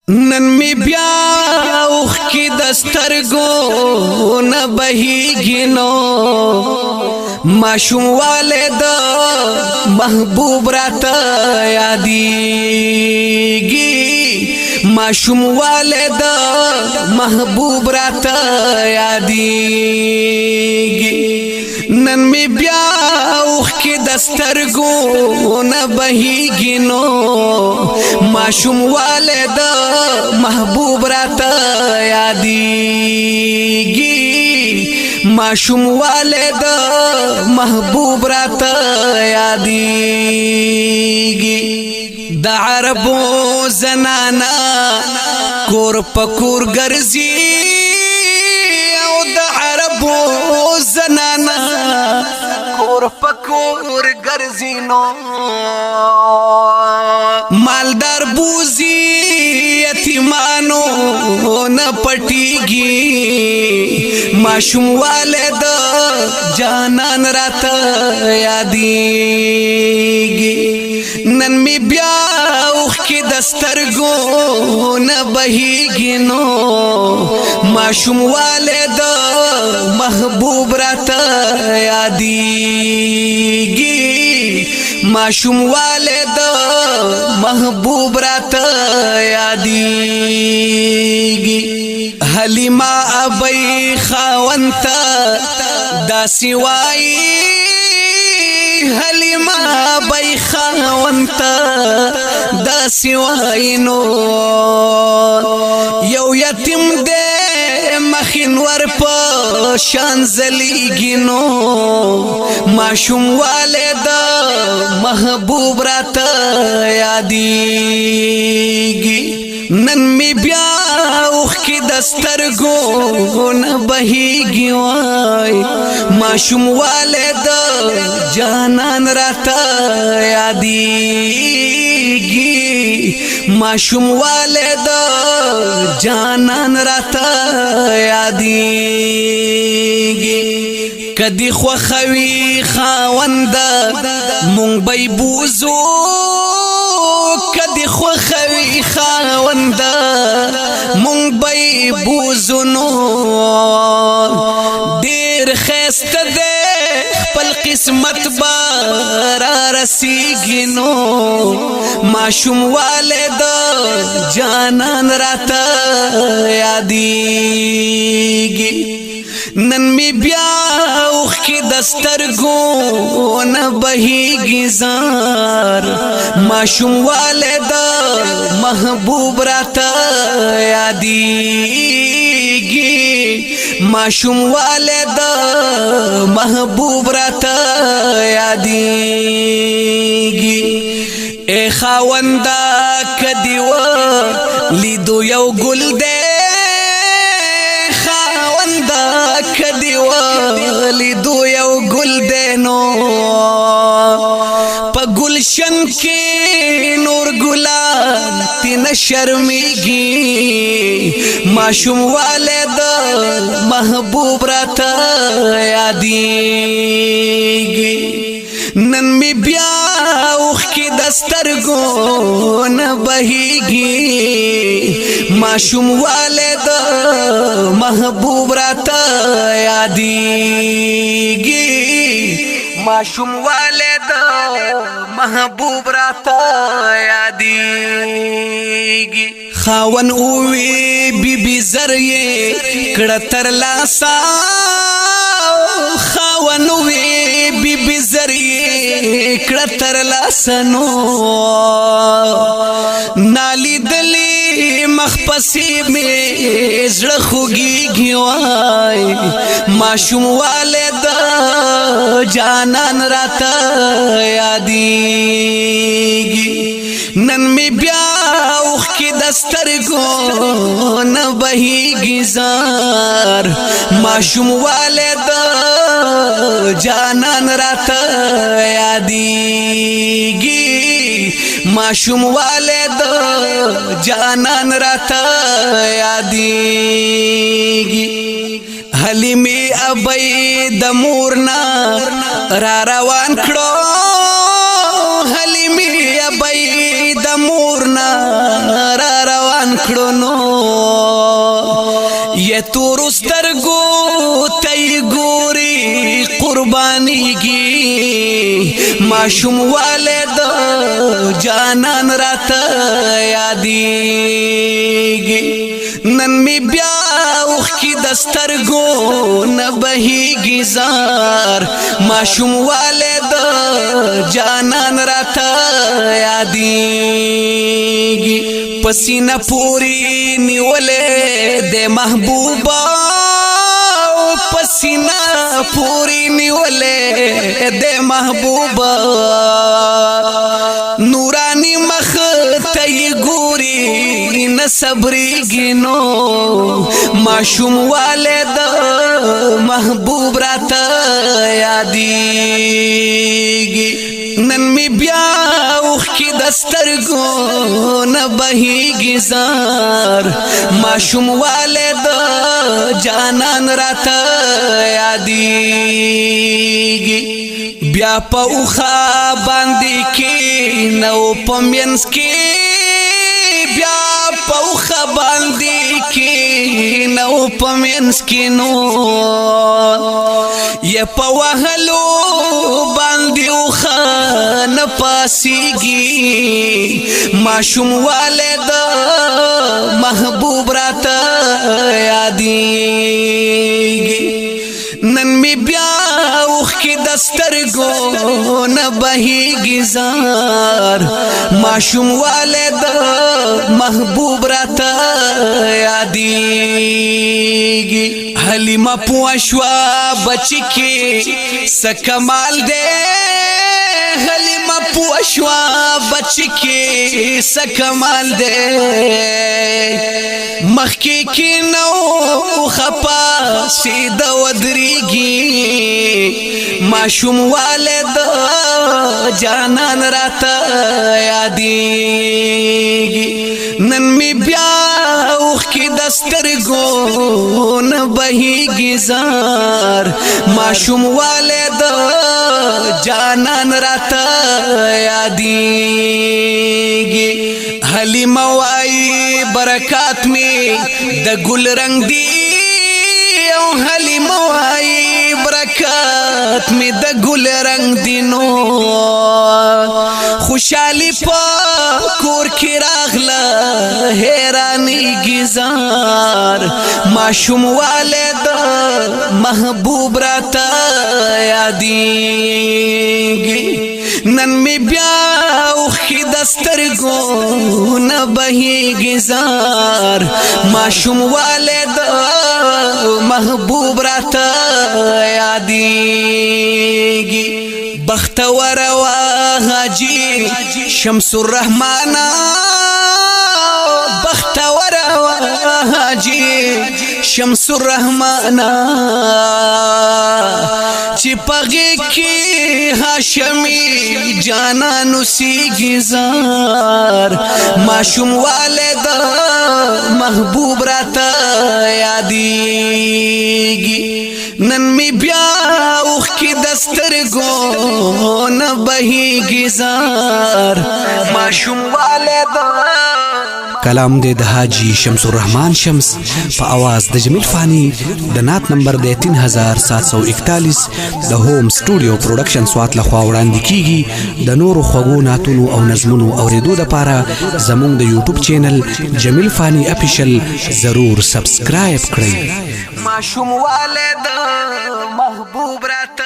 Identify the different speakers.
Speaker 1: نن می بیا اوخ کی دسترګو نه بهیږي نو ماشوم والد محبوب راته یادېږي ماشوم والد محبوب راته یادېږي نن می بیا اوخ کی دسترګو نه بهیږي نو ماشوم والد محبوب راته یادېږي ماشوم والد محبوب راته یادېږي د عربو زنانا کور پکور ګرځي او د عربو زنانا کور پکور ګرځي نو مالدار بوزي یتیمانو نه پټيږي ماشوم والد جانان راته یادېږي نن می بیا اوخ کی دسترګو نه بهیږي نو ماشوم والد محبوب راته یادېږي ماشوم والد محبوب راته یادېږي حلیمه ابي خاونت داسي وای حلیمه ابي خاونت داسي وای نو یو یتیم دې مخین ور په شان زلیږي نو ماشوم والد محبوب راته یادېږي نن می بیا اوخ کی دسترګو نه بهیږي وای ماشوم والد جانان راته یادېږي ماشوم والد جانان راته یادېږي کدی خوخوي خاوند مونږ به بوزو کدی خوخوي خاوند مونږ به بوزو نو ډیر خسته ده خپل قسمت بارا رسیږي نو ماشوم والد جانان راته یادېږي نن می بیا اوخ کی دسترګو نه بهیږي زار ماشوم والد محبوب راته یادېږي ماشوم والد محبوب راته یادېږي اے خاوندا کدی و لیدو یو ګل دې کدی والی دو یو گل دینو پا گلشن کی نور گلان تین شرمیگی ماشوم والد محبوب راته یادېږي نن می بیا اوخ کی دسترګو نه بهیږي ماشوم والد محبوب راته یادېږي ماشوم والد محبوب راته یادېږي خاون اووی بی بی زریه کړه تر لاسا خاون اووی بی بی زریه کړه تر لاسا نو نالی دلی مخپسی می زړه خوږیږي وای ماشوم والد جانان راته یادېږي نن می بیا اوخ کی دسترګو نه بهیږي زار ماشوم والد جانان راته یادېږي ماشوم والد جانان راته یادېږي حلیمه ابي د مورنا را روان کړو حلیمه ابي د مورنا را روان کړو کړنو یہ تور سترګو تای ګوري قربانيږي ماشوم والد جانان راته یادېږي نن می بیا اوخ کی دسترګو نه بهيږي زار ماشوم والد جانان راته یادېږي پسینه پوری نیولې د محبوبا پسینه پوری نیولې د محبوبا نورانی مخ ته ګوري نه صبرېږي نو ماشوم والد محبوب راته یادېږي نن می بیا اوخ کی دسترګو نه بهيږي زار ماشوم والد جانان راته یادېږي بیا په اوخه باندې کې نو پمینس کې بیا په اوخه باندې کې نو پمینس کې نو یا په وهلو باندې اوخه نه پاسيږي ماشوم والد محبوب راته یادېږي نن می بیا اوخ کی دسترګو نه بهيږي زار ماشوم والد محبوب راته یادېږي حلیمه پوښوا بچی کې سکمال دے حلیمه پوښوا بچی کې سکمال دے مخکې کې نو خپا سید ودرېږي ماشوم والد جانان راته یادېږي نن می بیا اوخ کی دسترګو نه بهيږي زار ماشوم والد جانان راته یادېږي حلیمه وای برکات می د ګل رنگ دی او حلیمه وای برکات می د ګل رنگ دی نو خوشالي په کور کې راغله حیرانېږي زار ماشوم والد محبوب راته یادېږي نن می بیا اوخ کی دسترګو نه بهيږي زار ماشوم والد محبوب راته یادېږي بختور حاجی شمس الرحمن بختور حاجی شمس الرحمن چې پغې کې هاشمي جانانو سیږي زار ماشوم والد محبوب راته یادېږي نن می بیا اوخ کی دسترګو نه بهيږي زار ماشوم والد
Speaker 2: کلام دے د حاجی شمس الرحمن شمس په आवाज د جمیل فانی د نات نمبر د 3741 د هوم سټوډیو پروډکشن سوات لخوا وړاندې کیږي د نورو خوږو ناتونو او نظمونو اوریدو لپاره زموږ د یوټیوب چینل جمیل فانی افیشل ضرور سبسکرایب کړئ
Speaker 1: ماشوم والد محبوب راته